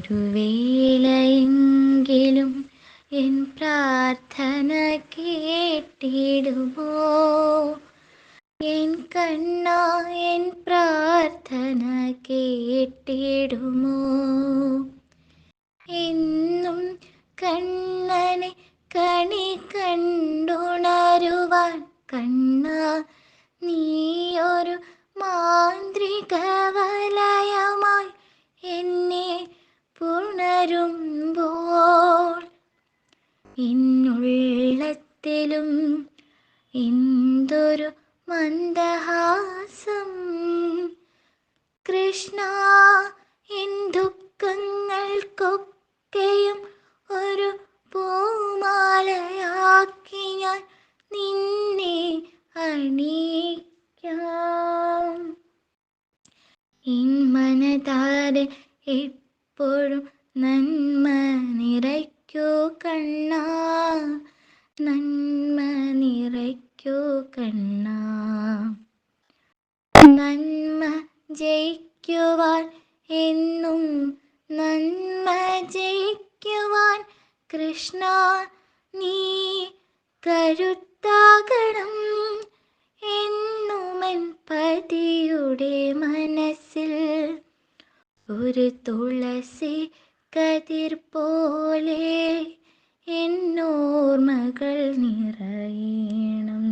ഒരു വേളയെങ്കിലും എൻ പ്രാർത്ഥന കേട്ടിടുമോ? എൻ കണ്ണ എൻ പ്രാർത്ഥന കേട്ടിടുമോ? എന്നും കണ്ണനെ കണി കണ്ടുണരുവാൻ കണ്ണ നീയൊരു മാന്ത്രിക വലയമായി എന്നെ പുണരുമ്പോൾ എന്നുള്ളത്തിലും എന്തൊരു മന്ദഹാസം. കൃഷ്ണ എൻ ദുഃഖങ്ങൾക്കൊക്കെയും ഒരു പൂമാലയാക്കി ഞാൻ നിന്നെ അണിയിക്കാം. എൻ മനതാരെ എപ്പോഴും നന്മ നിറയ്ക്കൂ കണ്ണ, നന്മ നിറയ്ക്കൂ കണ്ണ. നന്മ ജയിക്കുവാൻ എന്നും നന്മ ജയിക്കുവാൻ കൃഷ്ണ നീ കരുത്താകണം. എന്നുമെൻ പതിയുടെ മനസ്സിൽ ഒരു തുളസി കതിർ പോലെ എന്നോർമകൾ നിറയണം.